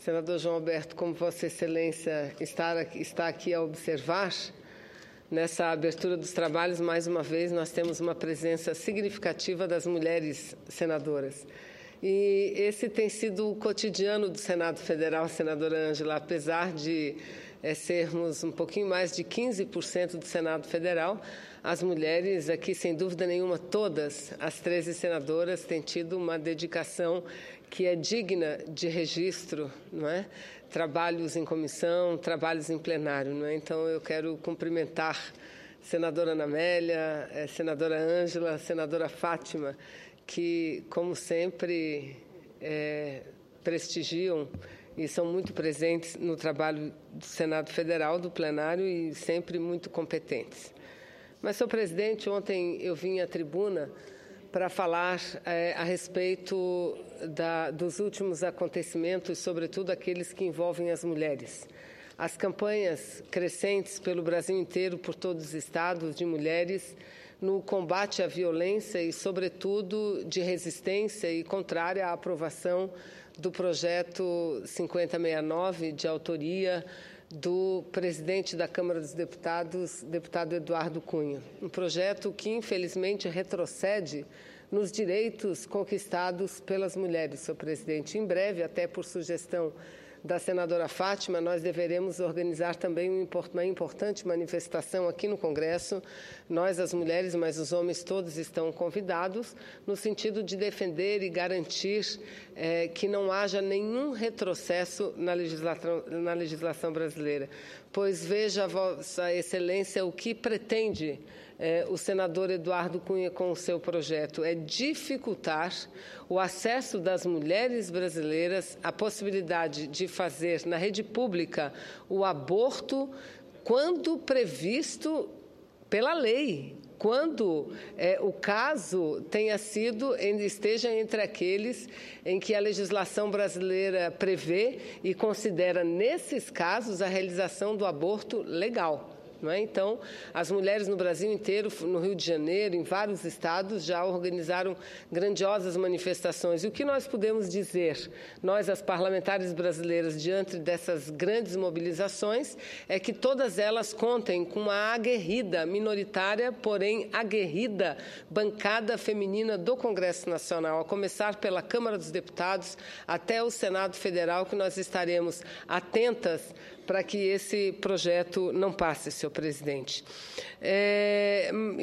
Senador João Alberto, como Vossa Excelência está aqui a observar, nessa abertura dos trabalhos, mais uma vez, nós temos uma presença significativa das mulheres senadoras. E esse tem sido o cotidiano do Senado Federal, senadora Ângela, apesar de sermos um pouquinho mais de 15% do Senado Federal, as mulheres aqui, sem dúvida nenhuma, todas as 13 senadoras têm tido uma dedicação que é digna de registro, não é? Trabalhos em comissão, trabalhos em plenário, não é? Então, eu quero cumprimentar a senadora Ana Amélia, a senadora Ângela, a senadora Fátima, que, como sempre, prestigiam e são muito presentes no trabalho do Senado Federal, do plenário, e sempre muito competentes. Mas, senhor presidente, ontem eu vim à tribuna para falar a respeito dos últimos acontecimentos, sobretudo aqueles que envolvem as mulheres. As campanhas crescentes pelo Brasil inteiro, por todos os estados, de mulheres no combate à violência e, sobretudo, de resistência e contrária à aprovação do projeto 5069, de autoria do presidente da Câmara dos Deputados, deputado Eduardo Cunha. Um projeto que, infelizmente, retrocede nos direitos conquistados pelas mulheres, senhor presidente. Em breve, até por sugestão da senadora Fátima, nós deveremos organizar também uma importante manifestação aqui no Congresso. Nós, as mulheres, mas os homens todos estão convidados, no sentido de defender e garantir que não haja nenhum retrocesso na legislação brasileira. Pois veja, Vossa Excelência, o que pretende o senador Eduardo Cunha com o seu projeto é dificultar o acesso das mulheres brasileiras à possibilidade de fazer na rede pública o aborto quando previsto pela lei, quando o caso esteja entre aqueles em que a legislação brasileira prevê e considera, nesses casos, a realização do aborto legal. Não é? Então, as mulheres no Brasil inteiro, no Rio de Janeiro, em vários estados, já organizaram grandiosas manifestações. E o que nós podemos dizer, nós, as parlamentares brasileiras, diante dessas grandes mobilizações, é que todas elas contem com uma aguerrida, minoritária, porém aguerrida, bancada feminina do Congresso Nacional, a começar pela Câmara dos Deputados até o Senado Federal, que nós estaremos atentas para que esse projeto não passe, senhor presidente.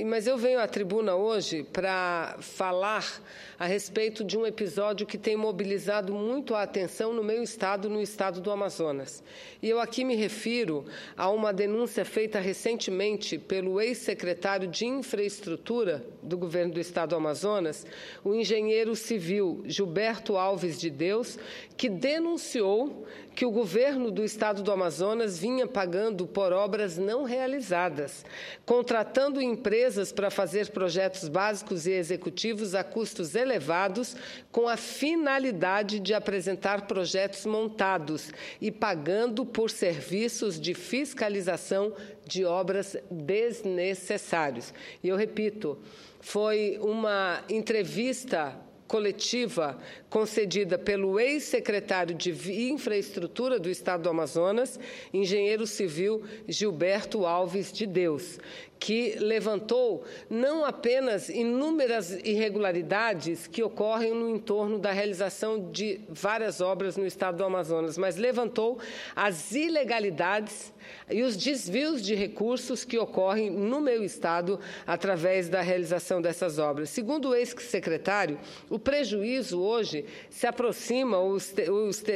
Mas eu venho à tribuna hoje para falar a respeito de um episódio que tem mobilizado muito a atenção no meu estado, no estado do Amazonas. E eu aqui me refiro a uma denúncia feita recentemente pelo ex-secretário de Infraestrutura do governo do estado do Amazonas, o engenheiro civil Gilberto Alves de Deus, que denunciou que o governo do estado do Amazonas vinha pagando por obras não realizadas, contratando empresas para fazer projetos básicos e executivos a custos elevados, com a finalidade de apresentar projetos montados e pagando por serviços de fiscalização de obras desnecessárias. E eu repito, foi uma entrevista coletiva concedida pelo ex-secretário de Infraestrutura do estado do Amazonas, engenheiro civil Gilberto Alves de Deus, que levantou não apenas inúmeras irregularidades que ocorrem no entorno da realização de várias obras no estado do Amazonas, mas levantou as ilegalidades e os desvios de recursos que ocorrem no meu estado através da realização dessas obras. Segundo o ex-secretário, o prejuízo hoje se aproxima ou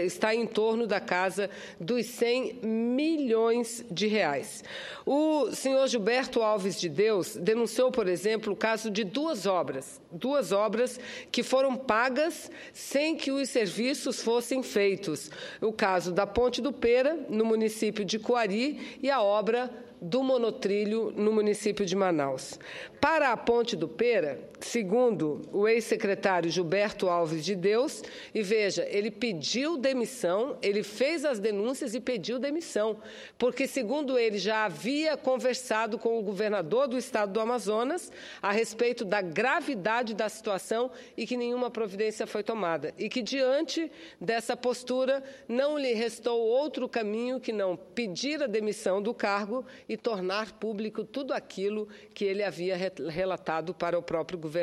está em torno da casa dos 100 milhões de reais. O senhor Gilberto Alves de Deus denunciou, por exemplo, o caso de duas obras que foram pagas sem que os serviços fossem feitos. O caso da Ponte do Pera, no município de Coari, e a obra do monotrilho no município de Manaus. Para a Ponte do Pera, segundo o ex-secretário Gilberto Alves de Deus, e veja, ele pediu demissão, ele fez as denúncias e pediu demissão, porque, segundo ele, já havia conversado com o governador do estado do Amazonas a respeito da gravidade da situação e que nenhuma providência foi tomada, e que, diante dessa postura, não lhe restou outro caminho que não pedir a demissão do cargo e tornar público tudo aquilo que ele havia relatado para o próprio governador.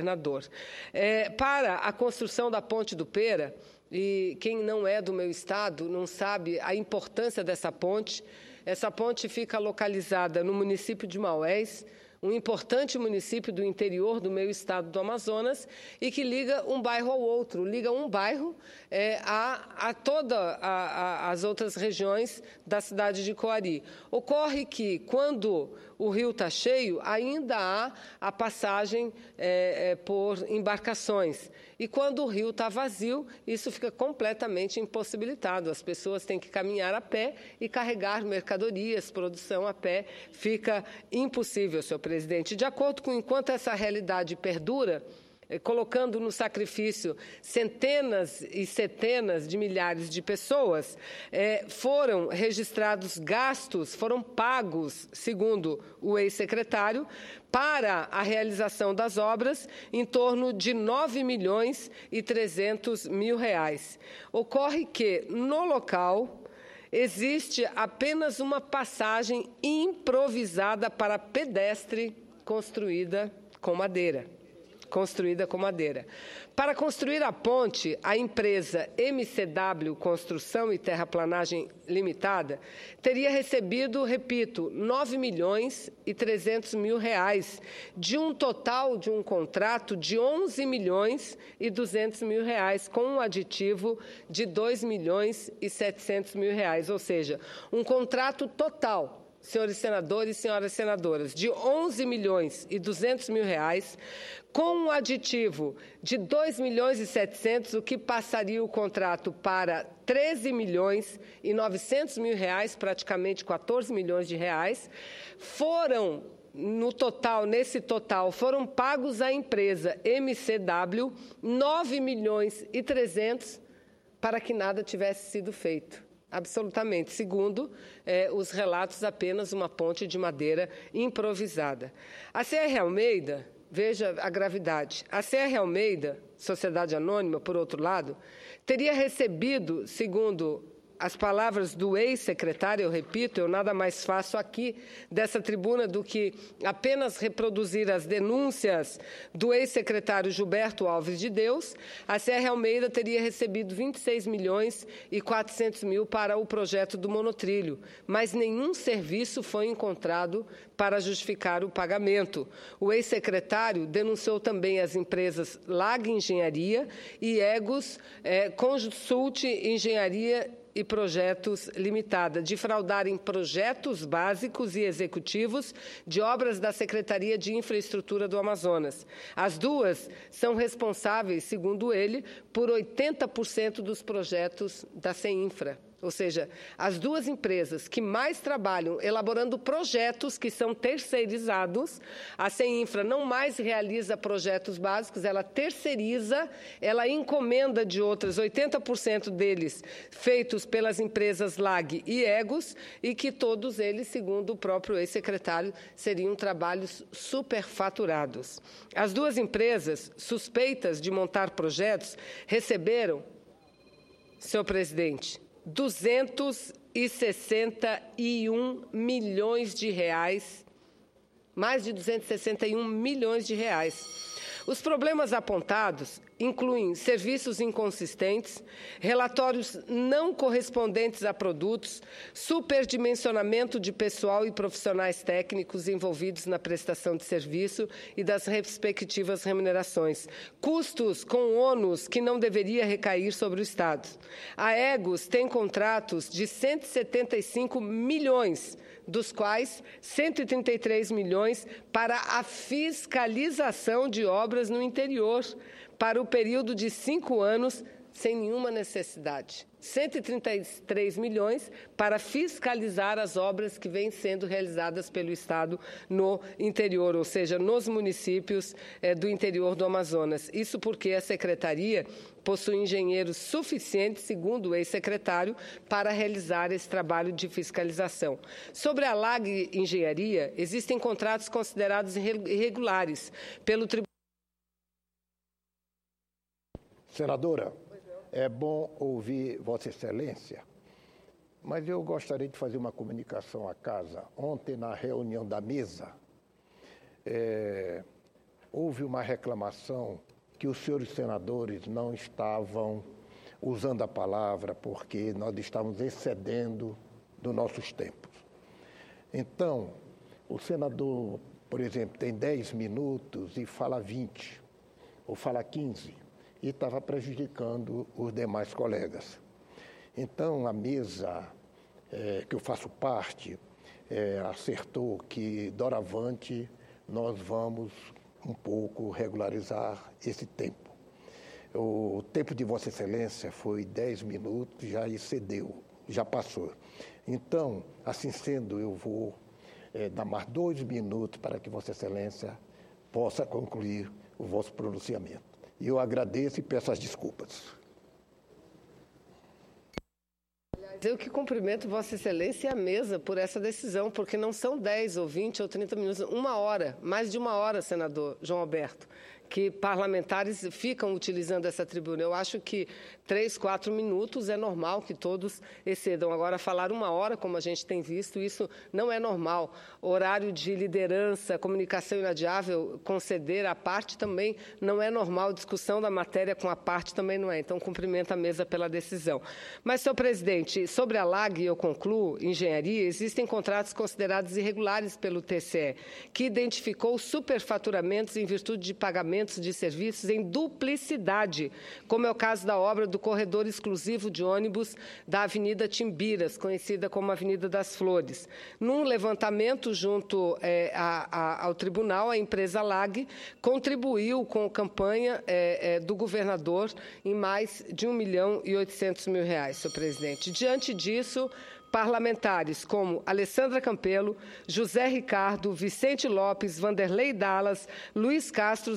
Para a construção da Ponte do Pera, e quem não é do meu estado não sabe a importância dessa ponte. Essa ponte fica localizada no município de Maués, um importante município do interior do meu estado do Amazonas, e que liga um bairro ao outro, liga um bairro a todas as outras regiões da cidade de Coari. Ocorre que, quando o rio está cheio, ainda há a passagem por embarcações. E quando o rio está vazio, isso fica completamente impossibilitado. As pessoas têm que caminhar a pé e carregar mercadorias, produção a pé. Fica impossível, senhor presidente. De acordo com enquanto essa realidade perdura, colocando no sacrifício centenas e centenas de milhares de pessoas, foram registrados gastos, foram pagos, segundo o ex-secretário, para a realização das obras, em torno de R$ 9.300.000. Ocorre que, no local, existe apenas uma passagem improvisada para pedestre construída com madeira. Para construir a ponte, a empresa MCW Construção e Terraplanagem Limitada teria recebido, repito, R$ 9.300.000, de um total de um contrato de R$ 11.200.000, com um aditivo de R$ 2.700.000, ou seja, um contrato total, senhores senadores e senhoras senadoras, de R$ 11.200.000, com um aditivo de R$ 2.700.000, o que passaria o contrato para R$ 13.900.000, praticamente 14 milhões de reais. Nesse total, foram pagos à empresa MCW R$ 9.300.000 para que nada tivesse sido feito. Absolutamente. Segundo os relatos, apenas uma ponte de madeira improvisada. A CR Almeida, veja a gravidade, a CR Almeida, Sociedade Anônima, por outro lado, teria recebido, segundo as palavras do ex-secretário, eu repito, eu nada mais faço aqui dessa tribuna do que apenas reproduzir as denúncias do ex-secretário Gilberto Alves de Deus, a CR Almeida teria recebido R$ 26.400.000 para o projeto do monotrilho, mas nenhum serviço foi encontrado para justificar o pagamento. O ex-secretário denunciou também as empresas Lag Engenharia e Egos Consult Engenharia e Projetos Limitada, de fraudarem projetos básicos e executivos de obras da Secretaria de Infraestrutura do Amazonas. As duas são responsáveis, segundo ele, por 80% dos projetos da CEINFRA. Ou seja, as duas empresas que mais trabalham elaborando projetos que são terceirizados, a CEINFRA não mais realiza projetos básicos, ela terceiriza, ela encomenda de outras, 80% deles feitos pelas empresas Lag e Egos, e que todos eles, segundo o próprio ex-secretário, seriam trabalhos superfaturados. As duas empresas suspeitas de montar projetos receberam, senhor presidente, 261 milhões de reais, mais de 261 milhões de reais. Os problemas apontados incluem serviços inconsistentes, relatórios não correspondentes a produtos, superdimensionamento de pessoal e profissionais técnicos envolvidos na prestação de serviço e das respectivas remunerações, custos com ônus que não deveria recair sobre o Estado. A Egos tem contratos de 175 milhões, dos quais 133 milhões para a fiscalização de obras no interior, para o período de 5 anos, sem nenhuma necessidade. 133 milhões para fiscalizar as obras que vêm sendo realizadas pelo Estado no interior, ou seja, nos municípios do interior do Amazonas. Isso porque a Secretaria possui engenheiros suficientes, segundo o ex-secretário, para realizar esse trabalho de fiscalização. Sobre a LAG Engenharia, existem contratos considerados irregulares pelo Tribunal. Senadora, é bom ouvir Vossa Excelência, mas eu gostaria de fazer uma comunicação à casa. Ontem, na reunião da mesa, houve uma reclamação que os senhores senadores não estavam usando a palavra porque nós estávamos excedendo dos nossos tempos. Então, o senador, por exemplo, tem 10 minutos e fala 20, ou fala 15. E estava prejudicando os demais colegas. Então, a mesa, que eu faço parte, acertou que, doravante, nós vamos um pouco regularizar esse tempo. O tempo de Vossa Excelência foi 10 minutos, já excedeu, já passou. Então, assim sendo, eu vou dar mais 2 minutos para que Vossa Excelência possa concluir o vosso pronunciamento. E eu agradeço e peço as desculpas. Eu que cumprimento Vossa Excelência e a mesa por essa decisão, porque não são 10 ou 20 ou 30 minutos, 1 hora, mais de 1 hora, senador João Alberto, que parlamentares ficam utilizando essa tribuna. Eu acho que 3, 4 minutos é normal que todos excedam. Agora, falar 1 hora, como a gente tem visto, isso não é normal. Horário de liderança, comunicação inadiável, conceder à parte também não é normal. Discussão da matéria com a parte também não é. Então, cumprimento a mesa pela decisão. Mas, senhor presidente, sobre a LAG, eu concluo, engenharia, existem contratos considerados irregulares pelo TCE, que identificou superfaturamentos em virtude de pagamentos de serviços em duplicidade, como é o caso da obra do corredor exclusivo de ônibus da Avenida Timbiras, conhecida como Avenida das Flores. Num levantamento junto ao tribunal, a empresa LAG contribuiu com a campanha do governador em mais de R$1.800.000, senhor presidente. Diante disso, parlamentares como Alessandra Campelo, José Ricardo, Vicente Lopes, Vanderlei Dallas, Luiz Castro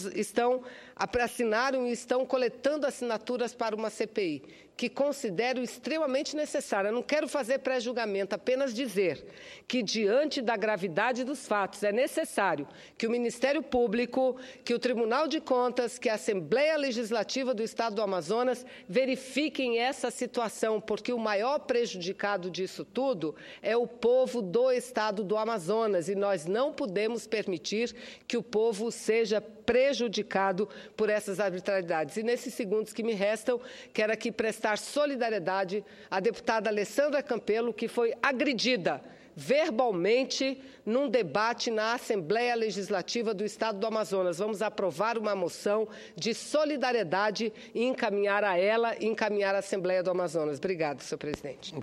assinaram e estão coletando assinaturas para uma CPI, que considero extremamente necessária. Eu não quero fazer pré-julgamento, apenas dizer que, diante da gravidade dos fatos, é necessário que o Ministério Público, que o Tribunal de Contas, que a Assembleia Legislativa do Estado do Amazonas verifiquem essa situação, porque o maior prejudicado disso tudo é o povo do Estado do Amazonas, e nós não podemos permitir que o povo seja prejudicado por essas arbitrariedades. E nesses segundos que me restam, quero aqui prestar solidariedade à deputada Alessandra Campelo, que foi agredida verbalmente num debate na Assembleia Legislativa do Estado do Amazonas. Vamos aprovar uma moção de solidariedade e encaminhar a ela e encaminhar à Assembleia do Amazonas. Obrigada, senhor presidente.